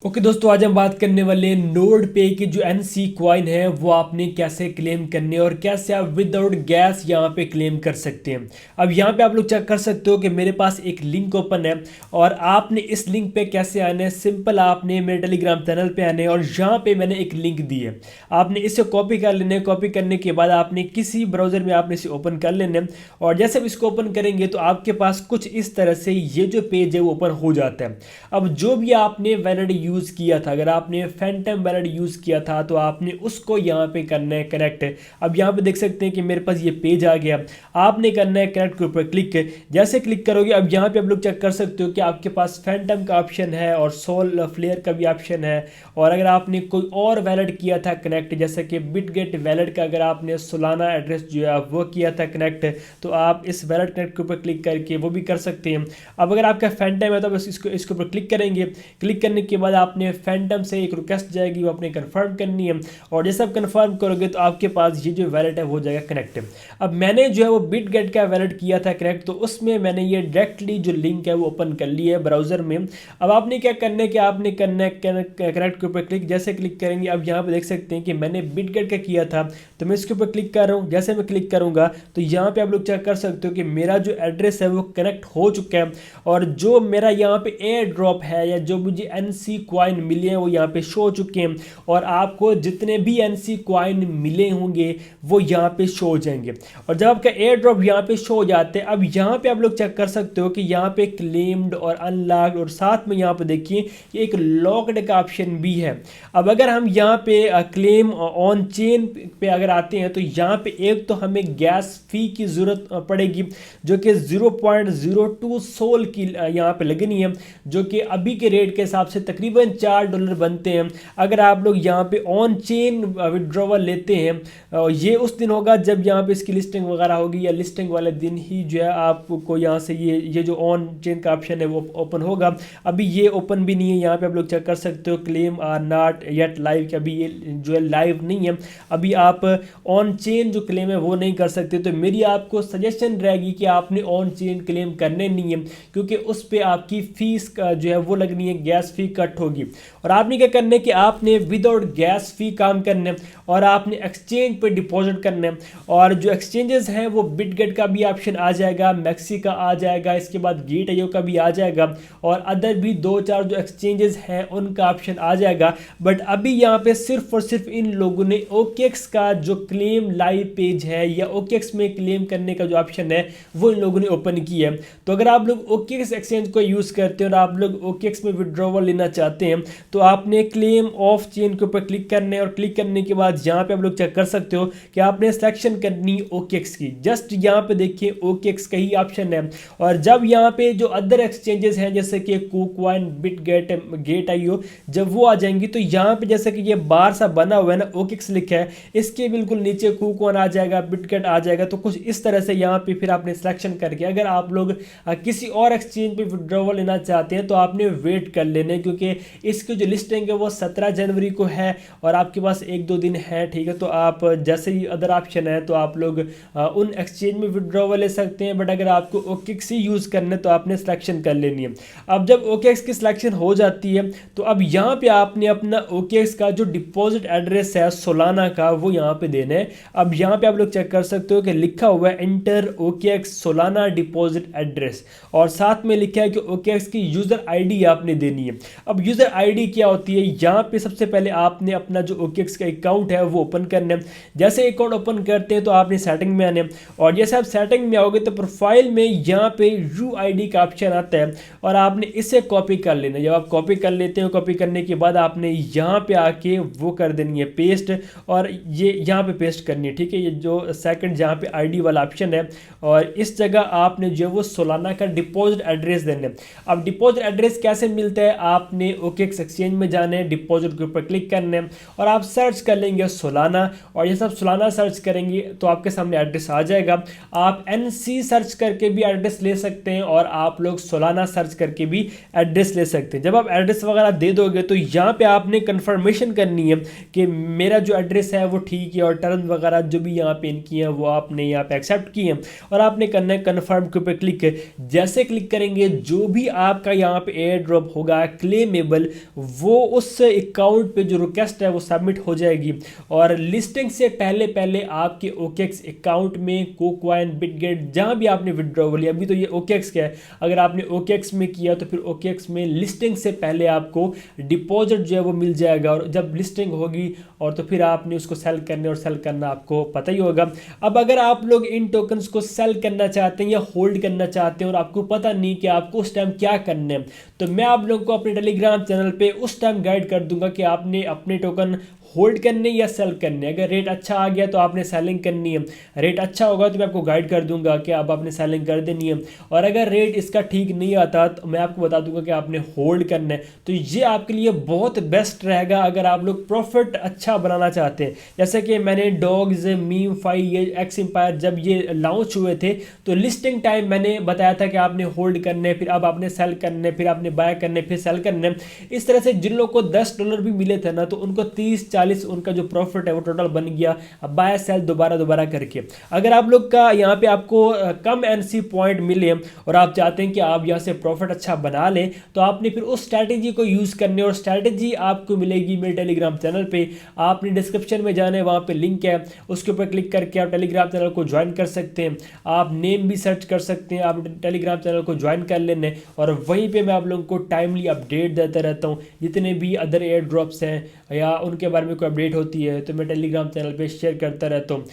Okay दोस्तों, आज हम बात करने वाले हैं नोड पे की जो एनसी क्वाइन है वो आपने कैसे क्लेम करनी है और कैसे आप विदाउट गैस यहाँ पे क्लेम कर सकते हैं। अब यहाँ पे आप लोग चेक कर सकते हो कि मेरे पास एक लिंक ओपन है और आपने इस लिंक पे कैसे आना है। सिंपल, आपने मेरे टेलीग्राम चैनल पे आना है और यहाँ पे मैंने एक लिंक दी है, आपने इसे कॉपी कर लेना है। कॉपी करने के बाद आपने किसी ब्राउजर में आपने इसे ओपन कर लेना है और जैसे आप इसको ओपन करेंगे तो आपके पास कुछ इस तरह से ये जो पेज है वो ओपन हो जाता है। अब जो भी आपने वैलिड यूज़ किया था, अगर आपने फैंटम वैलिड यूज़ किया था तो आपने उसको यहाँ पे करना है कनेक्ट। अब यहाँ पे देख सकते हैं कि मेरे पास ये पेज आ गया, आपने करना है कनेक्ट के ऊपर क्लिक। जैसे क्लिक करोगे अब यहाँ पे आप लोग चेक कर सकते हो कि आपके पास फैंटम का ऑप्शन है और सोल फ्लेयर का भी ऑप्शन है। और अगर आपने कोई और वैलिड किया था कनेक्ट, जैसे कि बिटगेट वैलिड का अगर आपने सोलाना एड्रेस जो है वो किया था कनेक्ट, तो आप इस वैलिड कनेक्ट के ऊपर क्लिक करके वो भी कर सकते हैं। अब अगर आपका फैंटम है तो बस इसके ऊपर क्लिक करेंगे। क्लिक करने के बाद आपने फैंटम से एक रिक्वेस्ट जाएगी, वो आपने कंफर्म करनी है और जैसे आप कंफर्म करोगे तो आपके पास ये जो वैलेट है हो जाएगा कनेक्ट। अब मैंने जो है वो बिटगेट का वैलेट किया था कनेक्ट, तो उसमें मैंने ये डायरेक्टली जो लिंक है वो ओपन कर लिया है ब्राउजर में। अब आपने क्या करना है कि आपने करना है कनेक्ट के ऊपर क्लिक। जैसे क्लिक करेंगे अब यहाँ पे देख सकते हैं कि मैंने बिटगेट का किया था, तो मैं इसके ऊपर क्लिक कर रहा हूँ। जैसे मैं क्लिक करूँगा तो यहाँ पे आप लोग चेक कर सकते हो कि मेरा जो एड्रेस है वो कनेक्ट हो चुका है और जो मेरा यहाँ पे एयर ड्रॉप है या जो मुझे एनसी क्वाइन मिले हैं वो यहाँ पे शो हो चुके हैं और आपको जितने भी एनसी क्वाइन मिले होंगे वो यहाँ पे शो हो जाएंगे। और जब आपका एयर ड्रॉप यहाँ पे शो हो जाते हैं, अब यहाँ पे आप लोग चेक कर सकते हो कि यहाँ पे क्लेम्ड और अनलॉक्ड और साथ में यहाँ पे देखिए एक लॉक्ड का ऑप्शन भी है। अब अगर हम यहाँ पे क्लेम ऑन चेन पे अगर आते हैं तो यहाँ पे एक तो हमें गैस फी की ज़रूरत पड़ेगी जो कि 0.02 सोल की यहाँ पे लगनी है, जो कि अभी के रेट के हिसाब से तकरीबन $4 बनते हैं। अगर आप लोग यहाँ पे ऑन चेन विड्रॉवल लेते हैं, ये उस दिन होगा जब यहाँ पे इसकी लिस्टिंग वगैरह होगी या लिस्टिंग वाले दिन ही जो है आपको यहाँ से ये जो ऑन चेन का ऑप्शन है वो ओपन होगा। अभी ये ओपन भी नहीं है, यहाँ पे आप लोग चेक कर सकते हो claim are not yet live, कि अभी ये जो है लाइव नहीं है। अभी आप ऑन चेन जो क्लेम है वो नहीं कर सकते। तो मेरी आपको सजेशन रहेगी कि आपने ऑन चेन क्लेम करने नहीं है, क्योंकि उस पर आपकी फीस का जो है वो लगनी है, गैस फी कट होगी। और आपने क्या करना है कि आपने विदाउट गैस फी काम करना है और आपने एक्सचेंज पे डिपॉजिट करना है। और जो एक्सचेंजेस हैं वो बिटगेट का भी ऑप्शन आ जाएगा, मैक्सी का आ जाएगा, इसके बाद गेट.io का भी आ जाएगा और अदर भी 2-4 जो एक्सचेंजेस हैं उनका ऑप्शन आ जाएगा। बट अभी यहाँ पे सिर्फ और सिर्फ इन लोगों ने OKX का जो क्लेम लाइव पेज है या OKX में क्लेम करने का जो ऑप्शन है वो इन लोगों ने ओपन किया है। तो अगर आप लोग OKX एक्सचेंज को यूज़ करते हैं और आप लोग OKX में विड्रॉवल लेना चाहते हैं तो आपने क्लेम ऑफ चेन के ऊपर क्लिक करना है और क्लिक करने के बाद यहाँ पे आप लोग चेक कर सकते हो कि आपने सिलेक्शन करनी OKX की। जस्ट यहाँ पे देखिए OKX का ही ऑप्शन है। और जब यहाँ पे जो अदर एक्सचेंजेस हैं जैसे कि KuCoin, बिटगेट, गेट.io, जब वो आ जाएंगी तो यहाँ पे जैसे कि ये बार सा बना हुआ है ना OKX लिखा है, इसके बिल्कुल नीचे KuCoin आ जाएगा, बिटगेट आ जाएगा। तो कुछ इस तरह से यहाँ पे फिर आपने सिलेक्शन करके अगर आप लोग किसी और एक्सचेंज पे विड्रॉवल लेना चाहते हैं तो आपने वेट कर लेना है, क्योंकि इसकी जो लिस्टिंग है वो 17 जनवरी को है और आपके पास 1-2 दिन है, ठीक है। तो आप जैसे ही अदर ऑप्शन है तो आप लोग उन एक्सचेंज में विड्रॉवल ले सकते हैं, बट अगर आपको OKX ही यूज़ करना है तो आपने सिलेक्शन कर लेनी है। अब जब OKX की सिलेक्शन हो जाती है तो अब यहाँ पे आपने अपना OKX का जो डिपॉजिट एड्रेस है सोलाना का वो यहाँ पे देना है। अब यहाँ पे आप लोग चेक कर सकते हो कि लिखा हुआ है enter OKX Solana deposit address और साथ में लिखा है कि OKX की यूज़र ID आपने देनी है। अब यूज़र ID क्या होती है, यहाँ पे सबसे पहले आपने अपना जो OKX का अकाउंट है वो ओपन करना है। जैसे अकाउंट ओपन करते हैं तो आपने सेटिंग में आने और जैसे आप सेटिंग में आओगे तो प्रोफाइल में यहाँ पे UID का ऑप्शन आता है और आपने इसे कॉपी कर लेना। जब आप कॉपी कर लेते हो, कॉपी करने के बाद आपने यहाँ पे आके वो कर देनी है पेस्ट और ये यहाँ पे पेस्ट करनी है, ठीक है। ये जो सेकंड जहाँ पे ID वाला ऑप्शन है और इस जगह आपने जो है वो सोलाना का डिपॉजिट एड्रेस देना है। अब डिपॉजिट एड्रेस कैसे मिलता है, आपने OKX एक्सचेंज में जाना है, डिपॉजिट के ऊपर क्लिक करना है और आप सर्च कर लेंगे सोलाना और जैसे आप सोलाना सर्च करेंगे तो आपके सामने एड्रेस आ जाएगा। आप NC सर्च करके भी एड्रेस ले सकते हैं और आप लोग सोलाना सर्च करके भी एड्रेस ले सकते हैं। जब आप एड्रेस वगैरह दे दोगे तो यहाँ पे आपने कंफर्मेशन करनी है कि मेरा जो एड्रेस है वो ठीक है और टर्म वगैरह जो भी यहाँ पे इनकी हैं वो आपने यहाँ पे एक्सेप्ट की हैं और आपने करना है कन्फर्म के ऊपर क्लिक। जैसे क्लिक करेंगे जो भी आपका यहाँ पे एयर ड्रॉप होगा क्लेमेबल अवेलेबल, वो उस अकाउंट पे जो रिक्वेस्ट है वो सबमिट हो जाएगी। और लिस्टिंग से पहले पहले आपके OKX अकाउंट में KuCoin, बिटगेट जहाँ भी आपने विड्रॉवल लिया, अभी तो ये OKX का है, अगर आपने OKX में किया तो फिर OKX में लिस्टिंग से पहले आपको डिपॉजिट जो है वो मिल जाएगा। और जब लिस्टिंग होगी और तो फिर आपने उसको सेल करने और सेल करना आपको पता ही होगा। अब अगर आप लोग इन टोकन्स को सेल करना चाहते हैं या होल्ड करना चाहते हैं और आपको पता नहीं कि आपको उस टाइम क्या करना है, तो मैं आप लोगों को अपने टेलीग्राम चैनल पे उस टाइम गाइड कर दूंगा कि आपने अपने टोकन होल्ड करने या सेल करने। अगर रेट अच्छा आ गया तो आपने सेलिंग करनी है, रेट अच्छा होगा तो मैं आपको गाइड कर दूंगा कि अब आपने सेलिंग कर देनी है। और अगर रेट इसका ठीक नहीं आता तो मैं आपको बता दूंगा कि आपने होल्ड करना है। तो ये आपके लिए बहुत बेस्ट रहेगा अगर आप लोग प्रॉफिट अच्छा बनाना चाहते हैं। जैसे कि मैंने डॉग्स, मीम फाई, ये एक्स एम्पायर जब ये लॉन्च हुए थे तो लिस्टिंग टाइम मैंने बताया था कि आपने होल्ड करने, फिर अब आपने सेल करने, फिर आपने बाय करने, फिर सेल करने। इस तरह से जिन लोगों को $10 भी मिले थे ना, तो उनको 30-40 उनका जो प्रॉफिट है वो टोटल बन गया, अब बाय सेल दोबारा करके। अगर आप लोग का यहाँ पे आपको कम NC पॉइंट मिले और आप चाहते हैं कि आप यहाँ से प्रॉफिट अच्छा बना लें, तो आपने फिर उस स्ट्रैटेजी को यूज़ करने, और स्ट्रैटेजी आपको मिलेगी मेरे टेलीग्राम चैनल पे। आपने डिस्क्रिप्शन में जाना है, वहाँ पे लिंक है, उसके ऊपर क्लिक करके आप टेलीग्राम चैनल को ज्वाइन कर सकते हैं। आप नेम भी सर्च कर सकते हैं, आप टेलीग्राम चैनल को ज्वाइन कर लेने, और वहीं पे मैं आप लोगों को टाइमली अपडेट देता रहता हूँ। जितने भी अदर एयर ड्रॉप्स हैं या उनके बारे में कोई अपडेट होती है तो मैं टेलीग्राम चैनल पे शेयर करता रहता हूँ।